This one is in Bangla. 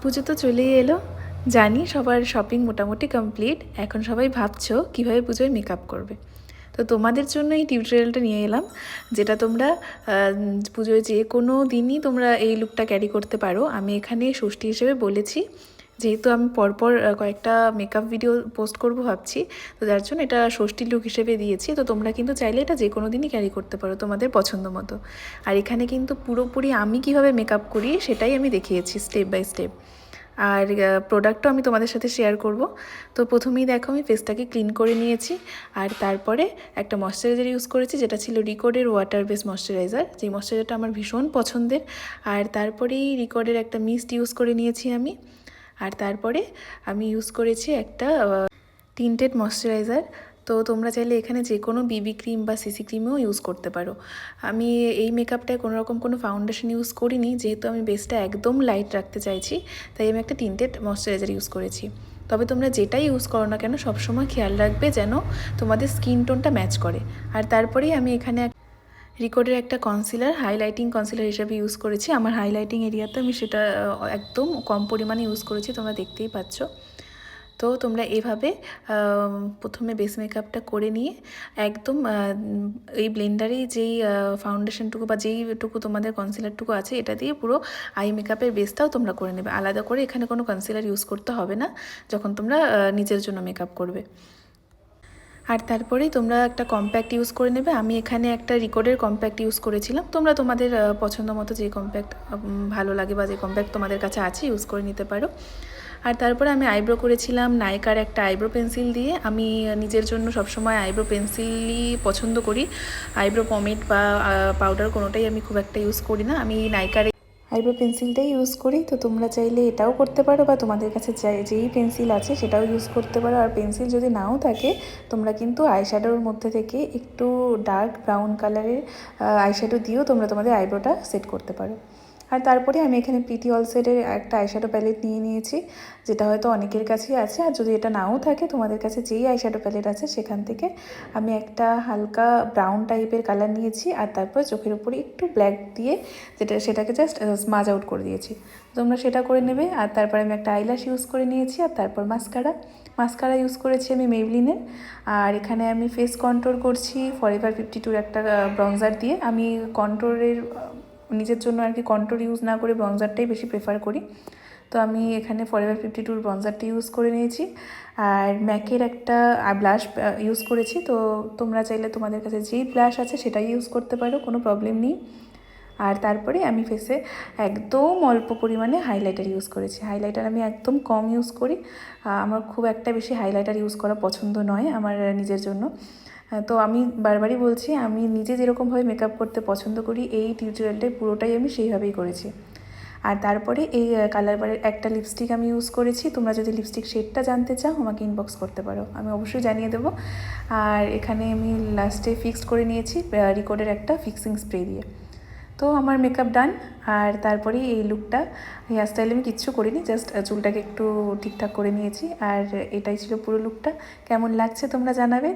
পুজো তো চলেই এলো, জানি সবার শপিং মোটামুটি কমপ্লিট। এখন সবাই ভাবছো কীভাবে পুজোয় মেকআপ করবে। তো তোমাদের জন্য এই টিউটোরিয়ালটা নিয়ে এলাম, যেটা তোমরা পুজোয় যে কোনো দিনই তোমরা এই লুকটা ক্যারি করতে পারো। আমি এখানে ষষ্ঠী হিসেবে বলেছি, যেহেতু আমি পরপর কয়েকটা মেকআপ ভিডিও পোস্ট করব ভাবছি, তো যার জন্য এটা ষষ্ঠী লুক হিসেবে দিয়েছি। তো তোমরা কিন্তু চাইলে এটা যে কোনো দিনই ক্যারি করতে পারো তোমাদের পছন্দ মতো। আর এখানে কিন্তু পুরোপুরি আমি কিভাবে মেকআপ করি সেটাই আমি দেখিয়েছি স্টেপ বাই স্টেপ। আর প্রোডাক্টও আমি তোমাদের সাথে শেয়ার করব। তো প্রথমেই দেখো আমি ফেসটাকে ক্লিন করে নিয়েছি, আর তারপরে একটা ময়শ্চারাইজার ইউজ করেছি, যেটা ছিল রিকোডের ওয়াটার বেস ময়শ্চারাইজার, যেই ময়শ্চারাইজারটা আমার ভীষণ পছন্দের। আর তারপরেই রিকোডের একটা মিস্ট ইউজ করে নিয়েছি আমি। আর তারপরে আমি ইউজ করেছি একটা টিন্টেড ময়শ্চারাইজার। তো তোমরা চাইলে এখানে যে কোনো বিবি ক্রিম বা সিসি ক্রিমও ইউজ করতে পারো। আমি এই মেকআপটায় কোনোরকম কোনো ফাউন্ডেশন ইউজ করিনি, যেহেতু আমি বেসটা একদম লাইট রাখতে চাইছি, তাই আমি একটা টিন্টেড ময়শ্চারাইজার ইউজ করেছি। তবে তোমরা যেটাই ইউজ করো না কেন সবসময় খেয়াল রাখবে যেন তোমাদের স্কিন টোনটা ম্যাচ করে। আর তারপরেই আমি এখানে রিকোডের একটা কনসিলার, হাইলাইটিং কনসিলার হিসেবে ইউজ করেছি। আমার হাইলাইটিং এরিয়াতে আমি সেটা একদম কম পরিমাণে ইউজ করেছি, তোমরা দেখতেই পাচ্ছ। তো তোমরা এভাবে প্রথমে বেস মেকআপটা করে নিয়ে একদম এই ব্লেন্ডারেই যেই ফাউন্ডেশনটুকু বা যেইটুকু তোমাদের কনসিলারটুকু আছে এটা দিয়ে পুরো আই মেকআপের বেসটাও তোমরা করে নেবে। আলাদা করে এখানে কোনো কনসিলার ইউজ করতে হবে না যখন তোমরা নিজের জন্য মেকআপ করবে। আর তারপরেই তোমরা একটা কম্প্যাক্ট ইউজ করে নেবে। আমি এখানে একটা রিকোডের কম্প্যাক্ট ইউজ করেছিলাম, তোমরা তোমাদের পছন্দ মতো যে কম্প্যাক্ট ভালো লাগে বা যে কম্প্যাক্ট তোমাদের কাছে আছে ইউজ করে নিতে পারো। আর তারপরে আমি আইব্রো করেছিলাম নাইকার একটা আইব্রো পেন্সিল দিয়ে। আমি নিজের জন্য সবসময় আইব্রো পেন্সিলই পছন্দ করি, আইব্রো পমেড বা পাউডার কোনোটাই আমি খুব একটা ইউজ করি না, আমি নাইকার আইব্রো পেন্সিলটাই ইউজ করি। তো তোমরা চাইলে এটাও করতে পারো, বা তোমাদের কাছে যেই পেন্সিল আছে সেটাও ইউজ করতে পারো। আর পেন্সিল যদি নাও থাকে তোমরা কিন্তু আইশ্যাডোর মধ্যে থেকে একটু ডার্ক ব্রাউন কালারের আইশ্যাডো দিয়েও তোমরা তোমাদের আইব্রোটা সেট করতে পারো। আর তারপরে আমি এখানে প্রিটি অলসেটের একটা আইশ্যাডো প্যালেট নিয়ে নিয়েছি, যেটা হয়তো অনেকের কাছেই আছে। আর যদি এটা নাও থাকে তোমাদের কাছে যেই আইশ্যাডো প্যালেট আছে সেখান থেকে আমি একটা হালকা ব্রাউন টাইপের কালার নিয়েছি, আর তারপর চোখের উপরে একটু ব্ল্যাক দিয়ে সেটাকে জাস্ট স্মাজ আউট করে দিয়েছি। তোমরা সেটা করে নেবে। আর তারপর আমি একটা আইল্যাশ ইউজ করে নিয়েছি, আর তারপর মাস্কারা ইউজ করেছি আমি মেবলিনের। আর এখানে আমি ফেস কন্ট্রোল করছি ফরএভার 52 একটা ব্রঞ্জার দিয়ে। আমি কন্ট্রোলের নিজের জন্য আর কি কন্ট্রোল ইউজ না করে ব্রঞ্জারটাই বেশি প্রেফার করি। তো আমি এখানে ফরএভার 52 ব্রঞ্জারটা ইউজ করে নিয়েছি। আর ম্যাকের একটা ব্লাশ ইউজ করেছি। তো তোমরা চাইলে তোমাদের কাছে যেই ব্লাশ আছে সেটাই ইউজ করতে পারো, কোনো প্রবলেম নেই। আর তারপরে আমি ফেসে একদম অল্প পরিমাণে হাইলাইটার ইউজ করেছি। হাইলাইটার আমি একদম কম ইউজ করি, আমার খুব একটা বেশি হাইলাইটার ইউজ করা পছন্দ নয় আমার নিজের জন্য। তো আমি বারবারই বলছি, আমি নিজে যেরকমভাবে মেকআপ করতে পছন্দ করি এই টিউটোরিয়ালটাই পুরোটাই আমি সেইভাবেই করেছি। আর তারপরে এই কালার বারের একটা লিপস্টিক আমি ইউজ করেছি। তোমরা যদি লিপস্টিক শেডটা জানতে চাও আমাকে ইনবক্স করতে পারো, আমি অবশ্যই জানিয়ে দেবো। আর এখানে আমি লাস্টে ফিক্সড করে নিয়েছি রিকোডের একটা ফিক্সিং স্প্রে দিয়ে। তো আমার মেকআপ ডান। আর তারপরেই এই লুকটা, হেয়ার স্টাইল আমি কিচ্ছু করিনি, জাস্ট চুলটাকে একটু ঠিকঠাক করে নিয়েছি। আর এটাই ছিল পুরো লুকটা। কেমন লাগছে তোমরা জানাবে।